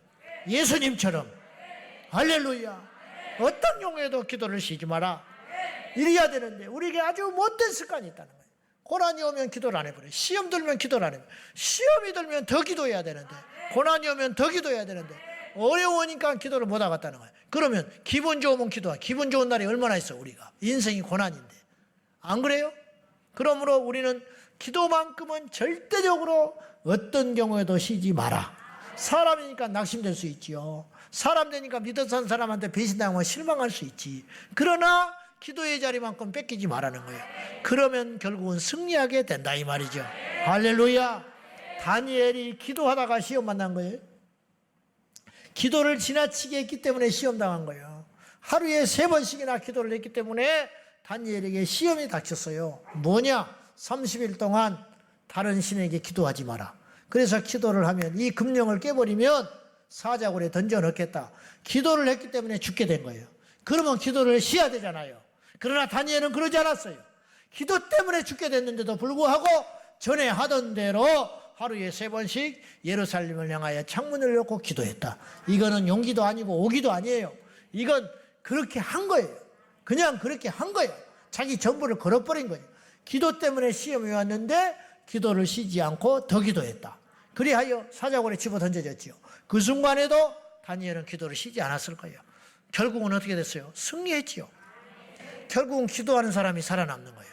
예수님처럼 할렐루야. 어떤 경우에도 기도를 쉬지 마라. 이래야 되는데 우리에게 아주 못된 습관이 있다는 거예요. 고난이 오면 기도를 안 해버려요. 시험 들면 기도를 안 해요. 시험이 들면 더 기도해야 되는데 고난이 오면 더 기도해야 되는데 어려우니까 기도를 못 하겠다는 거예요. 그러면 기분 좋으면 기도하. 기분 좋은 날이 얼마나 있어 우리가. 인생이 고난인데. 안 그래요? 그러므로 우리는 기도만큼은 절대적으로 어떤 경우에도 쉬지 마라. 사람이니까 낙심될 수 있지요. 사람 되니까 믿었던 사람한테 배신당하면 실망할 수 있지. 그러나 기도의 자리만큼 뺏기지 말라는 거예요. 그러면 결국은 승리하게 된다 이 말이죠. 할렐루야. 다니엘이 기도하다가 시험 만난 거예요. 기도를 지나치게 했기 때문에 시험 당한 거예요. 하루에 3번씩이나 기도를 했기 때문에 다니엘에게 시험이 닥쳤어요. 뭐냐? 30일 동안 다른 신에게 기도하지 마라. 그래서 기도를 하면 이 금령을 깨버리면 사자굴에 던져 넣겠다. 기도를 했기 때문에 죽게 된 거예요. 그러면 기도를 쉬어야 되잖아요. 그러나 다니엘은 그러지 않았어요. 기도 때문에 죽게 됐는데도 불구하고 전에 하던 대로 하루에 3번씩 예루살렘을 향하여 창문을 열고 기도했다. 이거는 용기도 아니고 오기도 아니에요. 이건 그렇게 한 거예요. 그냥 그렇게 한 거예요. 자기 전부를 걸어버린 거예요. 기도 때문에 시험이 왔는데 기도를 쉬지 않고 더 기도했다. 그리하여 사자굴에 집어 던져졌지요. 그 순간에도 다니엘은 기도를 쉬지 않았을 거예요. 결국은 어떻게 됐어요? 승리했지요. 결국은 기도하는 사람이 살아남는 거예요.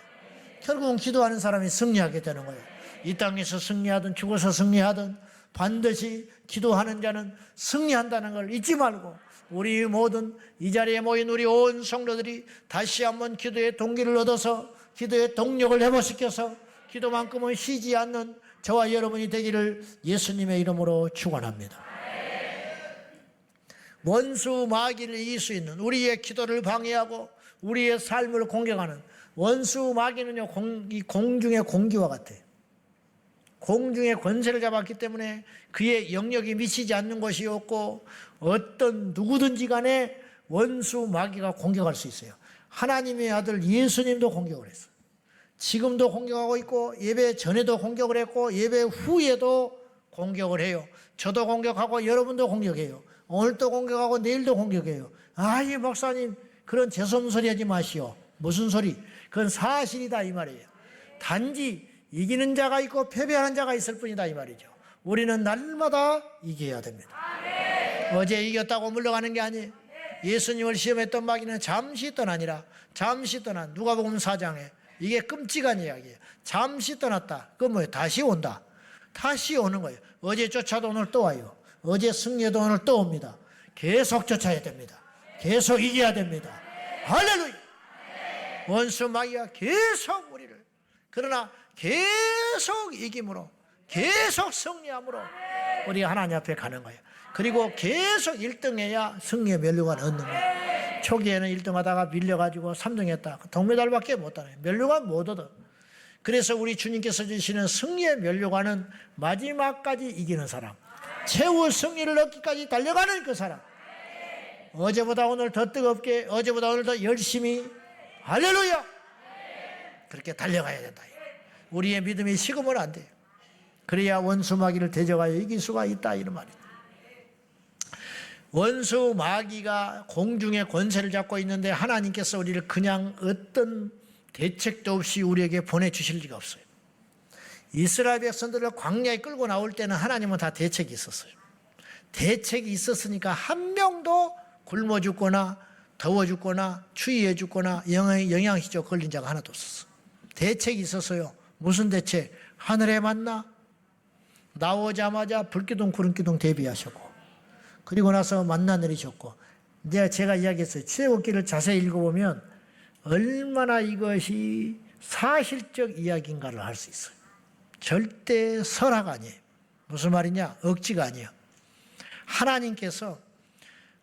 결국은 기도하는 사람이 승리하게 되는 거예요. 이 땅에서 승리하든 죽어서 승리하든 반드시 기도하는 자는 승리한다는 걸 잊지 말고 우리 모든 이 자리에 모인 우리 온 성도들이 다시 한번 기도의 동기를 얻어서 기도의 동력을 회복시켜서 기도만큼은 쉬지 않는 저와 여러분이 되기를 예수님의 이름으로 축원합니다. 원수 마귀를 이길 수 있는 우리의 기도를 방해하고 우리의 삶을 공격하는 원수 마귀는요, 공중의 공기와 같아요. 공중의 권세를 잡았기 때문에 그의 영역이 미치지 않는 것이 없고 어떤 누구든지 간에 원수 마귀가 공격할 수 있어요. 하나님의 아들 예수님도 공격을 했어요. 지금도 공격하고 있고 예배 전에도 공격을 했고 예배 후에도 공격을 해요. 저도 공격하고 여러분도 공격해요. 오늘도 공격하고 내일도 공격해요. 이 목사님 그런 재수없는 소리 하지 마시오. 무슨 소리? 그건 사실이다 이 말이에요. 단지 이기는 자가 있고 패배하는 자가 있을 뿐이다 이 말이죠. 우리는 날마다 이겨야 됩니다. 어제 이겼다고 물러가는 게 아니에요. 예수님을 시험했던 마귀는 잠시 떠나니라. 잠시 떠난 누가복음 4장에 이게 끔찍한 이야기예요. 잠시 떠났다. 그건 뭐예요? 다시 온다. 다시 오는 거예요. 어제 쫓아도 오늘 또 와요. 어제 승리해도 오늘 또 옵니다. 계속 쫓아야 됩니다. 계속 이겨야 됩니다. 할렐루야. 원수 마귀가 계속 우리를 그러나 계속 이김으로 계속 승리함으로 우리가 하나님 앞에 가는 거예요. 그리고 계속 1등해야 승리의 면류관 얻는 거예요. 초기에는 1등하다가 밀려가지고 3등했다. 동메달밖에 못 따요. 면류관 못 얻어. 그래서 우리 주님께서 주시는 승리의 면류관은 마지막까지 이기는 사람, 최후 승리를 얻기까지 달려가는 그 사람. 어제보다 오늘 더 뜨겁게, 어제보다 오늘 더 열심히, 할렐루야! 그렇게 달려가야 된다. 우리의 믿음이 식으면 안 돼요. 그래야 원수 마귀를 대적하여 이길 수가 있다 이런 말이에요. 원수 마귀가 공중의 권세를 잡고 있는데 하나님께서 우리를 그냥 어떤 대책도 없이 우리에게 보내주실 리가 없어요. 이스라엘 백성들을 광야에 끌고 나올 때는 하나님은 다 대책이 있었어요. 대책이 있었으니까 한 명도 굶어 죽거나 더워 죽거나 추위해 죽거나 영양실조 걸린 자가 하나도 없었어. 대책이 있었어요. 무슨 대책? 하늘의 만나 나오자마자 불기둥 구름기둥 대비하셨고, 그리고 나서 만나 내리셨고, 제가 이야기했어요. 출애굽기를 자세히 읽어보면 얼마나 이것이 사실적 이야기인가를 알 수 있어요. 절대 설학 아니에요. 무슨 말이냐? 억지가 아니에요. 하나님께서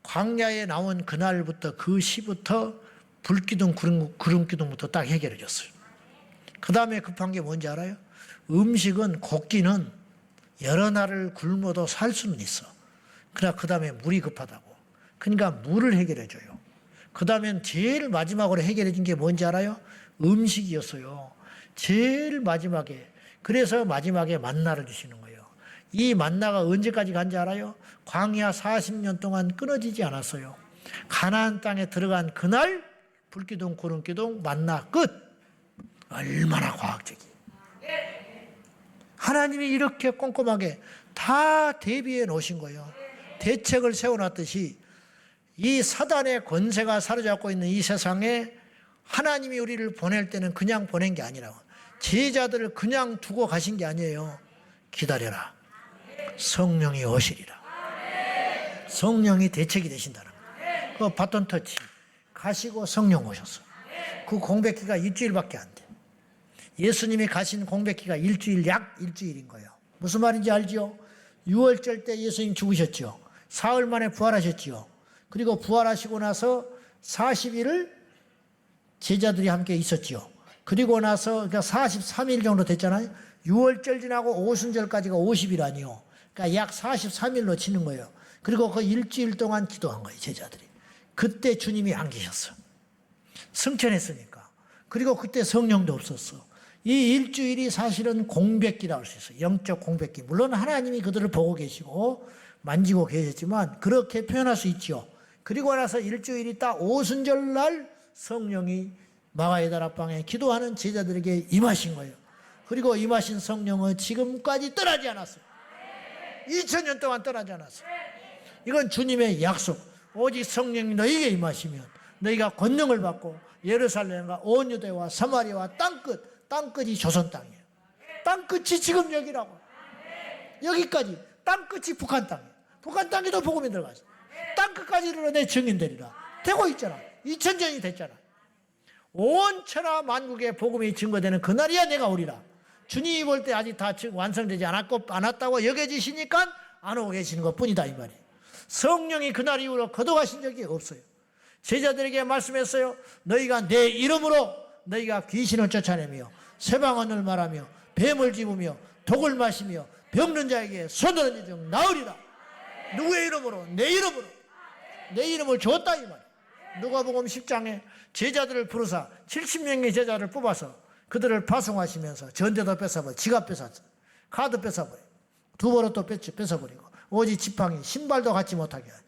광야에 나온 그날부터 그 시부터 불기둥 구름기둥부터 딱 해결해 줬어요. 그 다음에 급한 게 뭔지 알아요? 음식은 곡기는 여러 날을 굶어도 살 수는 있어. 그러나 그 다음에 물이 급하다고. 그러니까 물을 해결해 줘요. 그 다음엔 제일 마지막으로 해결해 준 게 뭔지 알아요? 음식이었어요. 제일 마지막에. 그래서 마지막에 만나를 주시는 거예요. 이 만나가 언제까지 간지 알아요? 광야 40년 동안 끊어지지 않았어요. 가나안 땅에 들어간 그날 불기둥 구름기둥 만나 끝. 얼마나 과학적이. 하나님이 이렇게 꼼꼼하게 다 대비해 놓으신 거예요. 대책을 세워놨듯이 이 사단의 권세가 사로잡고 있는 이 세상에 하나님이 우리를 보낼 때는 그냥 보낸 게 아니라고. 제자들을 그냥 두고 가신 게 아니에요. 기다려라. 성령이 오시리라. 성령이 대책이 되신다는 거예요. 그 바톤 터치 가시고 성령 오셨어. 그 공백기가 일주일밖에 안 돼. 예수님이 가신 공백기가 약 일주일인 거예요. 무슨 말인지 알죠? 6월절 때 예수님 죽으셨죠. 사흘 만에 부활하셨죠. 그리고 부활하시고 나서 40일을 제자들이 함께 있었죠. 그리고 나서 그러니까 43일 정도 됐잖아요. 6월절 지나고 오순절까지가 50일 아니요. 그러니까 약 43일로 치는 거예요. 그리고 그 일주일 동안 기도한 거예요, 제자들이. 그때 주님이 안 계셨어. 승천했으니까. 그리고 그때 성령도 없었어. 이 일주일이 사실은 공백기라고 할 수 있어요. 영적 공백기. 물론 하나님이 그들을 보고 계시고 만지고 계셨지만 그렇게 표현할 수 있죠. 그리고 나서 일주일이 딱 오순절 날 성령이 마가의 다락방에 기도하는 제자들에게 임하신 거예요. 그리고 임하신 성령은 지금까지 떠나지 않았어요. 2000년 동안 떠나지 않았어요. 이건 주님의 약속. 오직 성령이 너희에게 임하시면 너희가 권능을 받고 예루살렘과 온 유대와 사마리아와 땅끝이 조선 땅이에요. 땅끝이 지금 여기라고. 여기까지. 땅끝이 북한 땅이에요. 북한 땅에도 복음이 들어갔어요. 땅끝까지 이르러 내 증인되리라. 되고 있잖아. 2000년이 됐잖아. 온 천하 만국에 복음이 증거되는 그날이야 내가 오리라. 주님이 볼 때 아직 다 완성되지 않았다고 여겨지시니까 안 오고 계시는 것뿐이다 이 말이에요. 성령이 그날 이후로 거둬가신 적이 없어요. 제자들에게 말씀했어요. 너희가 내 이름으로 너희가 귀신을 쫓아내며 쇠방언을 말하며 뱀을 집으며 독을 마시며 병든 자에게 손을 얹어 나으리라. 누구의 이름으로? 내 이름으로. 내 이름을 줬다 이 말이에요. 누가복음 10장에 제자들을 부르사 70명의 제자를 뽑아서 그들을 파송하시면서 전대도 뺏어버려, 지갑 뺏었어, 카드 뺏어버려, 두버릇도 뺏어버리고 오직 지팡이 신발도 갖지 못하게 하죠.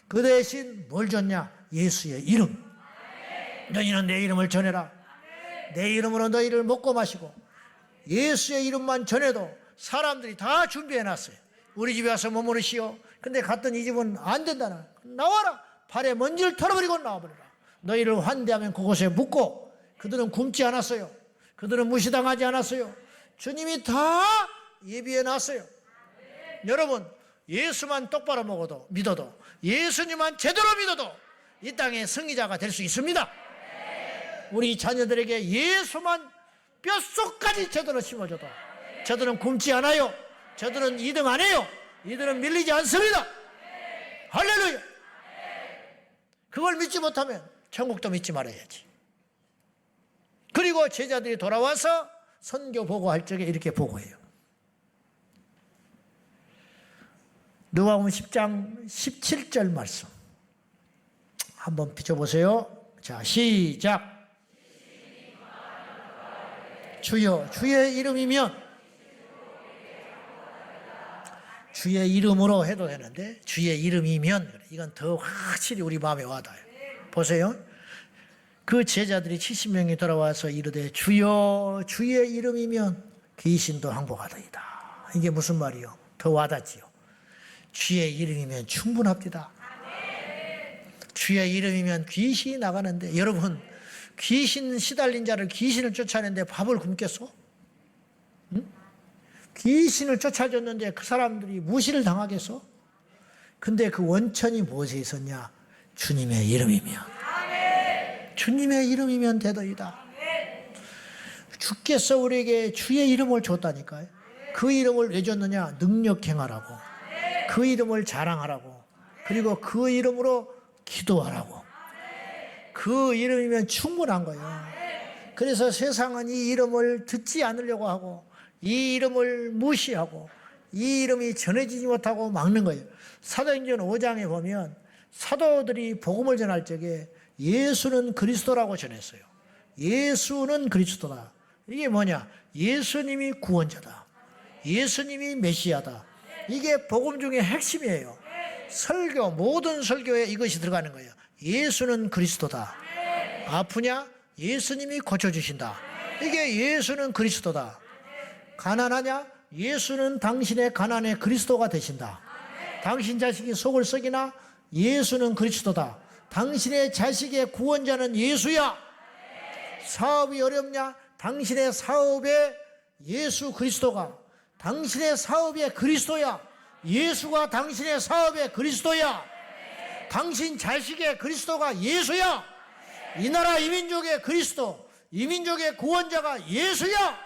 그 대신 뭘 줬냐? 예수의 이름. 너희는 내 이름을 전해라. 내 이름으로 너희를 먹고 마시고. 예수의 이름만 전해도 사람들이 다 준비해놨어요. 우리 집에 와서 머무르시오. 근데 갔더니 이 집은 안 된다나. 나와라. 발에 먼지를 털어버리고 나와버려라. 너희를 환대하면 그곳에 묻고. 그들은 굶지 않았어요. 그들은 무시당하지 않았어요. 주님이 다 예비해놨어요. 여러분, 예수만 똑바로 먹어도 믿어도 예수님만 제대로 믿어도 이 땅의 승리자가 될 수 있습니다. 우리 자녀들에게 예수만 뼛속까지 제대로 심어줘도 저들은 굶지 않아요. 저들은 2등 안 해요. 이들은 밀리지 않습니다. 할렐루야. 그걸 믿지 못하면 천국도 믿지 말아야지. 그리고 제자들이 돌아와서 선교 보고할 적에 이렇게 보고해요. 누가복음 10장 17절 말씀 한번 비춰보세요. 자, 시작. 주여. 주의 이름이면 주의 이름으로 해도 되는데 주의 이름이면 이건 더 확실히 우리 마음에 와닿아요. 보세요. 그 제자들이 70명이 돌아와서 이르되 주여 주의 이름이면 귀신도 항복하더이다. 이게 무슨 말이요? 더 와닿지요. 주의 이름이면 충분합니다. 주의 이름이면 귀신이 나가는데 여러분 귀신 시달린 자를 귀신을 쫓아내는데 밥을 굶겠어? 응? 귀신을 쫓아줬는데 그 사람들이 무시를 당하겠어? 근데 그 원천이 무엇에 있었냐? 주님의 이름이면. 주님의 이름이면 되더이다. 주께서 우리에게 주의 이름을 줬다니까요. 그 이름을 왜 줬느냐? 능력 행하라고. 그 이름을 자랑하라고. 그리고 그 이름으로 기도하라고. 그 이름이면 충분한 거예요. 그래서 세상은 이 이름을 듣지 않으려고 하고 이 이름을 무시하고 이 이름이 전해지지 못하고 막는 거예요. 사도행전 5장에 보면 사도들이 복음을 전할 적에 예수는 그리스도라고 전했어요. 예수는 그리스도다. 이게 뭐냐? 예수님이 구원자다. 예수님이 메시아다. 이게 복음 중에 핵심이에요. 설교, 모든 설교에 이것이 들어가는 거예요. 예수는 그리스도다. 아프냐? 예수님이 고쳐주신다. 이게 예수는 그리스도다. 가난하냐? 예수는 당신의 가난의 그리스도가 되신다. 당신 자식이 속을 썩이나? 예수는 그리스도다. 당신의 자식의 구원자는 예수야. 사업이 어렵냐? 당신의 사업에 예수 그리스도가 당신의 사업의 그리스도야. 예수가 당신의 사업의 그리스도야. 당신 자식의 그리스도가 예수야. 이 나라 이민족의 그리스도, 이민족의 구원자가 예수야.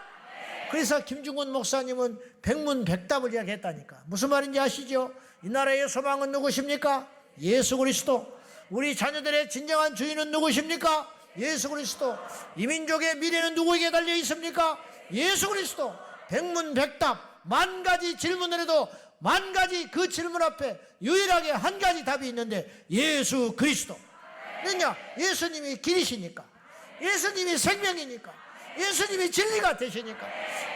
그래서 김중근 목사님은 백문백답을 이야기했다니까. 무슨 말인지 아시죠? 이 나라의 소망은 누구십니까? 예수 그리스도. 우리 자녀들의 진정한 주인은 누구십니까? 예수 그리스도. 이민족의 미래는 누구에게 달려 있습니까? 예수 그리스도. 백문백답, 만 가지 질문을 해도 만 가지 그 질문 앞에 유일하게 한 가지 답이 있는데 예수 그리스도. 왜냐? 예수님이 길이시니까. 예수님이 생명이니까. 예수님이 진리가 되시니까.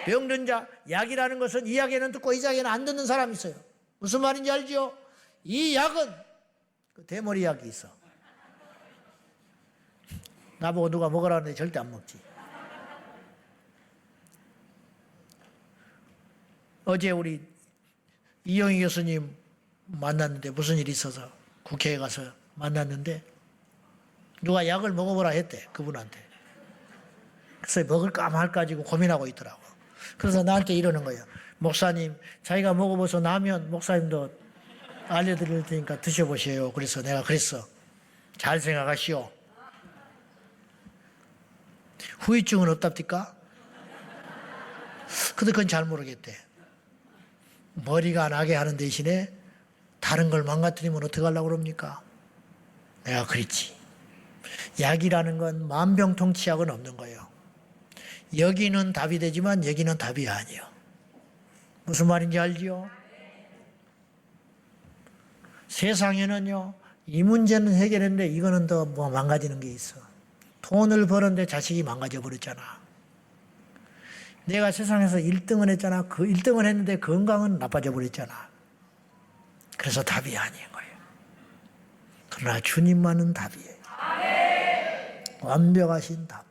병든 자, 약이라는 것은 이 약에는 듣고 이 약에는 안 듣는 사람이 있어요. 무슨 말인지 알죠? 이 약은 그 대머리 약이 있어. 나보고 누가 먹으라는데 절대 안 먹지. 어제 우리 이영희 교수님 만났는데 무슨 일이 있어서 국회에 가서 만났는데 누가 약을 먹어보라 했대, 그분한테. 그래서 먹을까 말까 지금 고민하고 있더라고. 그래서 나한테 이러는 거예요. 목사님, 자기가 먹어봐서 나면 목사님도 알려드릴 테니까 드셔보세요. 그래서 내가 그랬어. 잘 생각하시오. 후유증은 없답니까? 근데 그건 잘 모르겠대. 머리가 나게 하는 대신에 다른 걸 망가뜨리면 어떡하려고 그럽니까? 내가 그랬지. 약이라는 건 만병통치약은 없는 거예요. 여기는 답이 되지만 여기는 답이 아니에요. 무슨 말인지 알지요? 세상에는요, 이 문제는 해결했는데 이거는 더 뭐 망가지는 게 있어. 돈을 버는데 자식이 망가져 버렸잖아. 내가 세상에서 1등을 했잖아. 그 1등을 했는데 건강은 나빠져 버렸잖아. 그래서 답이 아닌 거예요. 그러나 주님만은 답이에요. 완벽하신 답.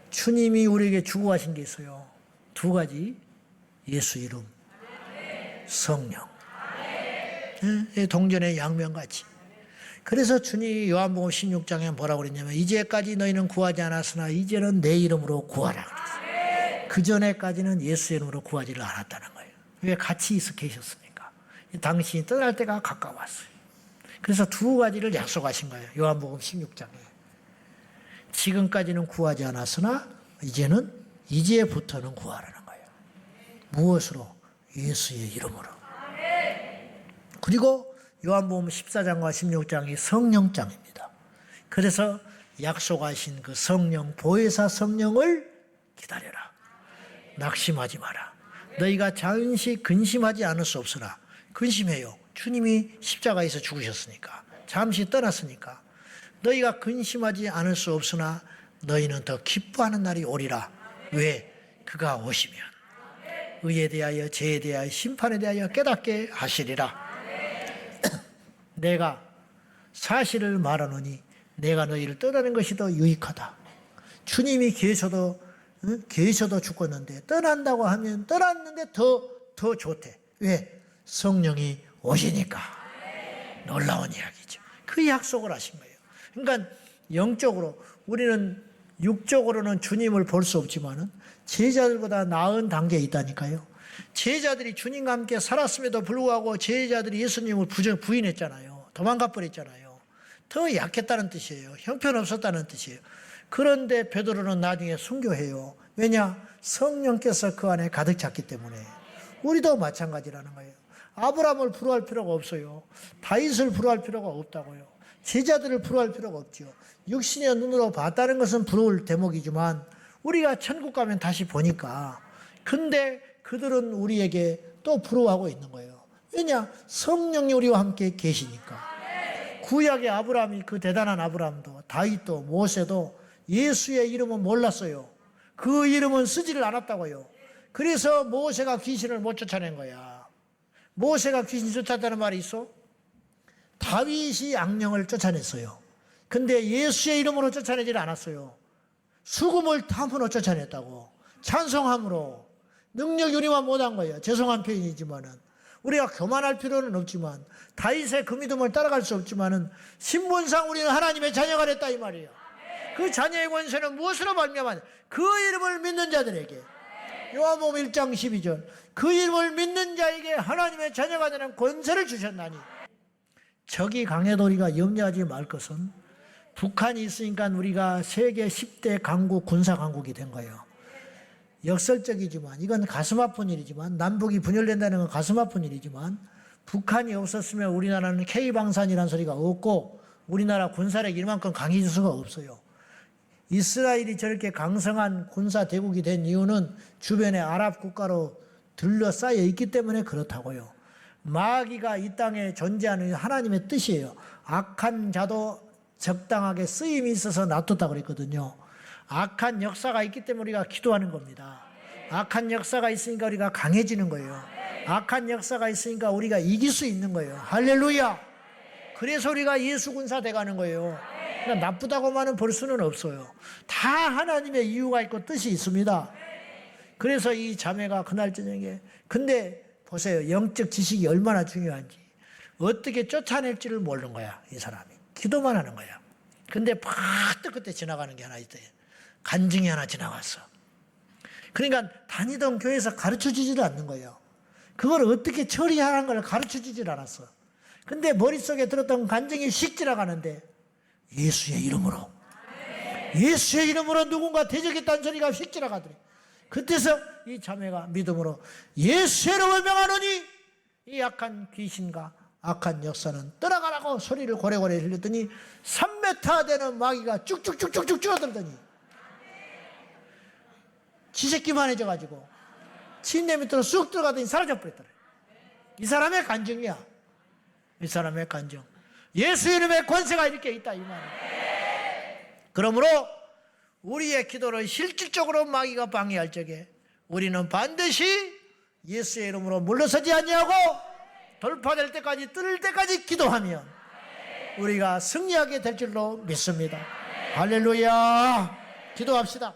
주님이 우리에게 주고 가신 게 있어요. 두 가지. 예수 이름, 성령. 동전의 양면같이. 그래서 주님이 요한복음 16장에 뭐라고 그랬냐면 이제까지 너희는 구하지 않았으나 이제는 내 이름으로 구하라 그랬어요. 그전에까지는 예수 이름으로 구하지를 않았다는 거예요. 왜? 같이 있어 계셨으니까. 당신이 떠날 때가 가까웠어요. 그래서 두 가지를 약속하신 거예요. 요한복음 16장에. 지금까지는 구하지 않았으나 이제부터는 구하라는 거예요. 무엇으로? 예수의 이름으로. 그리고 요한복음 14장과 16장이 성령장입니다. 그래서 약속하신 그 성령, 보혜사 성령을 기다려라. 낙심하지 마라. 너희가 잠시 근심하지 않을 수 없으나 근심해요. 주님이 십자가에서 죽으셨으니까. 잠시 떠났으니까. 너희가 근심하지 않을 수 없으나 너희는 더 기뻐하는 날이 오리라. 왜? 그가 오시면 의에 대하여 죄에 대하여 심판에 대하여 깨닫게 하시리라. 내가 사실을 말하노니 내가 너희를 떠나는 것이 더 유익하다. 주님이 계셔도 죽었는데 떠난다고 하면 떠났는데 더 좋대. 왜? 성령이 오시니까. 놀라운 이야기죠. 그 약속을 하신 거예요. 그러니까 영적으로 우리는 육적으로는 주님을 볼 수 없지만은 제자들보다 나은 단계에 있다니까요. 제자들이 주님과 함께 살았음에도 불구하고 제자들이 예수님을 부인했잖아요. 도망가 버렸잖아요. 더 약했다는 뜻이에요. 형편없었다는 뜻이에요. 그런데 베드로는 나중에 순교해요. 왜냐? 성령께서 그 안에 가득 찼기 때문에. 우리도 마찬가지라는 거예요. 아브라함을 부러워할 필요가 없어요. 다윗을 부러워할 필요가 없다고요. 제자들을 부러워할 필요가 없죠. 육신의 눈으로 봤다는 것은 부러울 대목이지만 우리가 천국 가면 다시 보니까, 근데 그들은 우리에게 또 부러워하고 있는 거예요. 왜냐? 성령이 우리와 함께 계시니까. 구약의 아브라함이, 그 대단한 아브라함도 다윗도 모세도 예수의 이름은 몰랐어요. 그 이름은 쓰지를 않았다고요. 그래서 모세가 귀신을 못 쫓아낸 거야. 모세가 귀신 쫓았다는 말이 있어? 다윗이 악령을 쫓아냈어요. 근데 예수의 이름으로 쫓아내질 않았어요. 수금을 탐으로 쫓아냈다고. 찬송함으로. 능력이 우리만 못한 거예요. 죄송한 표현이지만은. 우리가 교만할 필요는 없지만, 다윗의 그 믿음을 따라갈 수 없지만은, 신분상 우리는 하나님의 자녀가 됐다 이 말이에요. 그 자녀의 권세는 무엇으로 말미암아? 그 이름을 믿는 자들에게. 요한복음 1장 12절. 그 이름을 믿는 자에게 하나님의 자녀가 되는 권세를 주셨나니. 적이 강해도 우리가 염려하지 말 것은, 북한이 있으니까 우리가 세계 10대 강국, 군사 강국이 된 거예요. 역설적이지만, 이건 가슴 아픈 일이지만, 남북이 분열된다는 건 가슴 아픈 일이지만, 북한이 없었으면 우리나라는 K방산이라는 소리가 없고 우리나라 군사력이 이만큼 강해질 수가 없어요. 이스라엘이 저렇게 강성한 군사 대국이 된 이유는 주변에 아랍 국가로 둘러싸여 있기 때문에 그렇다고요. 마귀가 이 땅에 존재하는 하나님의 뜻이에요. 악한 자도 적당하게 쓰임이 있어서 놔뒀다고 그랬거든요. 악한 역사가 있기 때문에 우리가 기도하는 겁니다. 악한 역사가 있으니까 우리가 강해지는 거예요. 악한 역사가 있으니까 우리가 이길 수 있는 거예요. 할렐루야. 그래서 우리가 예수 군사 돼가는 거예요. 그러니까 나쁘다고만은 볼 수는 없어요. 다 하나님의 이유가 있고 뜻이 있습니다. 그래서 이 자매가 그날 저녁에, 근데 보세요. 영적 지식이 얼마나 중요한지. 어떻게 쫓아낼지를 모르는 거야, 이 사람이. 기도만 하는 거야. 근데 팍 그때 지나가는 게 하나 있어요. 간증이 하나 지나갔어. 그러니까 다니던 교회에서 가르쳐주지도 않는 거예요. 그걸 어떻게 처리하라는 걸 가르쳐주질 않았어. 근데 머릿속에 들었던 간증이 휙 지나가는데, 예수의 이름으로, 예수의 이름으로 누군가 대적했다는 소리가 휙 지나가더래. 그때서 이 자매가 믿음으로 예수의 이름을 명하노니 이 악한 귀신과 악한 역사는 떠나가라고 소리를 고래고래 들렸더니 3m 되는 마귀가 쭉쭉쭉쭉쭉 줄어들더니 지새끼만해져가지고 침대 밑으로 쑥 들어가더니 사라져버렸더래. 이 사람의 간증이야. 이 사람의 간증. 예수 이름의 권세가 이렇게 있다 이 말이야. 그러므로 우리의 기도를 실질적으로 마귀가 방해할 적에 우리는 반드시 예수의 이름으로 물러서지 아니하고 돌파될 때까지, 뜰 때까지 기도하면 우리가 승리하게 될 줄로 믿습니다. 할렐루야. 기도합시다.